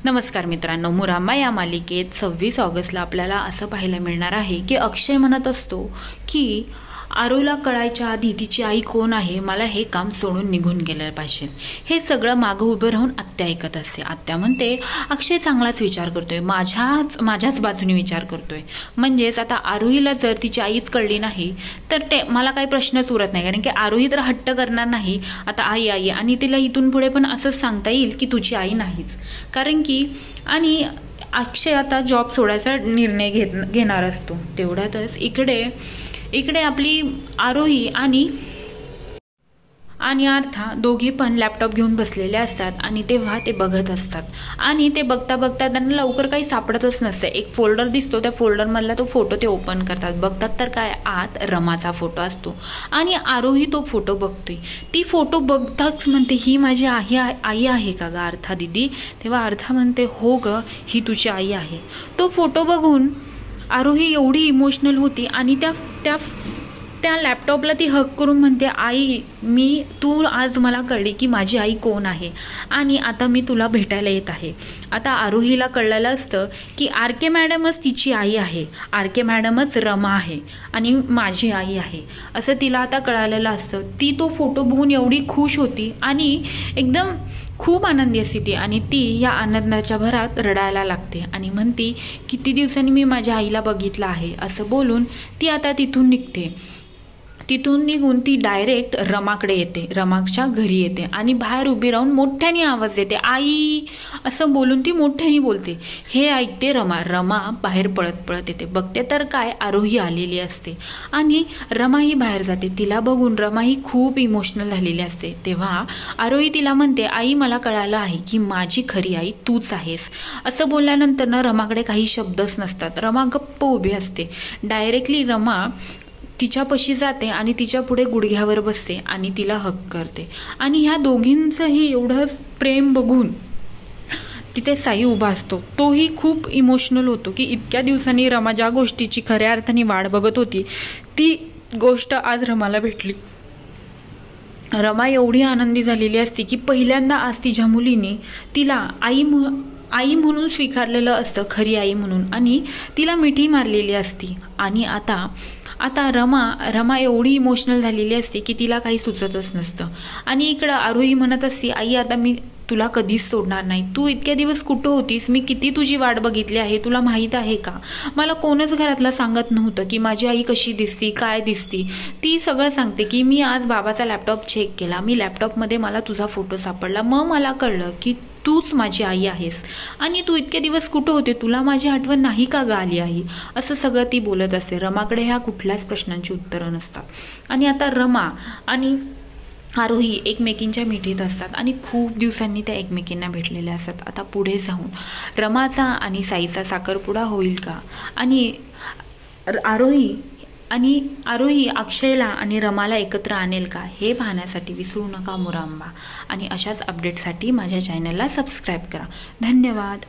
नमस्कार मित्रांनो, मुरांबा या मालिकेत 26 ऑगस्टला आपल्याला असं पाहायला मिळणार आहे की अक्षय म्हणत असतो की आरूला कळायच्या आधी तिची आई कोण आहे, मला हे काम सोडून निघून गेलं पाहिजे. हे सगळं मागं उभं राहून आत्या ऐकत असते. आत्या म्हणते अक्षय चांगलाच विचार करतोय, माझ्याच बाजूने विचार करतोय. म्हणजेच आता आरोहीला जर तिची आईच कळली नाही तर मला काही प्रश्नच उरत नाही, कारण की आरोही तर हट्ट करणार नाही आता आई आई, आणि तिला इथून पुढे पण असंच सांगता येईल की तुझी आई नाहीच. कारण की आणि अक्षय आता जॉब सोडायचा निर्णय घेणार असतो. तेवढ्यातच इकडे आपली आरोही आणि आर्था दोघे पण लॅपटॉप घेऊन बसलेले असतात आणि तेव्हा ते बघत असतात. आणि ते बघता बघता त्यांना लवकर काही सापडतच नसते. एक फोल्डर दिसतो, त्या फोल्डरमधला तो फोटो ते ओपन करतात. बघतात तर काय, आत रमाचा फोटो असतो आणि आरोही तो फोटो बघतोय. ती फोटो बघताच म्हणते ही माझी आई आहे का ग आर्था दिदी? तेव्हा आर्था म्हणते हो ग, ही तुझी आई आहे. तो फोटो बघून आरोही एवढी इमोशनल होती आणि त्या लॅपटॉपला ती हक करून म्हणते आई तू आज मला कळली की माझी आई कोण आहे आणि आता मी तुला भेटायला येत आहे. आता आरोहीला कळलेलं असतं की आर.के. मॅडमच तिची आई आहे, आर.के. मॅडमच रमा आहे आणि माझी आई आहे असं तिला आता कळालेलं असतं. ती तो फोटो बघून एवढी खुश होती आणि एकदम खूप आनंदी असते ती, आणि ती या आनंदाच्या भरात रडायला लागते आणि म्हणते किती दिवसांनी मी माझ्या आईला बघितलं आहे असं बोलून ती आता तिथून निघते. तिथून निघून ती डायरेक्ट रमाकडे येते, रमाच्या घरी येते आणि बाहेर उभी राहून मोठ्याने आवाज देते आई असं बोलून ती मोठ्याने बोलते. हे ऐकते रमा बाहेर पळत येते. बघते तर काय, आरोही आलेली असते आणि रमाही बाहेर जाते. तिला बघून रमाही खूप इमोशनल झालेली असते. तेव्हा आरोही तिला म्हणते आई मला कळालं आहे की माझी खरी आई तूच आहेस असं बोलल्यानंतर ना रमाकडे काही शब्दच नसतात. रमा गप्प उभी असते. डायरेक्टली रमा तिच्यापाशी जाते आणि तिच्या पुढे गुडघ्यावर बसते आणि तिला हक करते. आणि ह्या दोघींचंही एवढं प्रेम बघून तिथे साई उभा असतो. तोही खूप इमोशनल होतो की इतक्या दिवसांनी रमा ज्या गोष्टीची खऱ्या अर्थाने वाट बघत होती ती गोष्ट आज रमाला भेटली. रमा एवढी आनंदी झालेली असते की पहिल्यांदा आज तिच्या मुलीने तिला आई म्हणून स्वीकारलेलं असतं, खरी आई म्हणून, आणि तिला मिठी मारलेली असती. आणि आता रमा एवढी इमोशनल झालेली असते की तिला काही सुचतच नसतं. आणि इकडं आरोही म्हणत असते आई आता मी तुला कधीच सोडणार नाही, तू इतक्या दिवस कुठं होतीस, मी किती तुझी वाट बघितली आहे तुला माहीत आहे का? मला कोणच घरातला सांगत नव्हतं की माझी आई कशी दिसती, काय दिसती. ती सगळं सांगते की मी आज बाबाचा लॅपटॉप चेक केला, मी लॅपटॉपमध्ये मला तुझा फोटो सापडला, मग मला कळलं की तूच माझी आई आहेस आणि तू इतके दिवस कुठं होते, तुला माझी आठवण नाही का ग आली आई, असं सगळं ती बोलत असते. रमाकडे ह्या कुठल्याच प्रश्नांची उत्तरं नसतात. आणि आता रमा आणि आरोही एकमेकींच्या मिठीत असतात आणि खूप दिवसांनी त्या एकमेकींना भेटलेल्या असतात. आता पुढे जाऊन रमाचा आणि साईचा साखरपुडा होईल का, आणि आरोही अक्षयला आणि रमाला एकत्र आणेल का, हे पाहण्यासाठी विसरू नका मुरांबा. आणि अशाच अपडेटसाठी माझ्या चॅनलला सबस्क्राईब करा. धन्यवाद.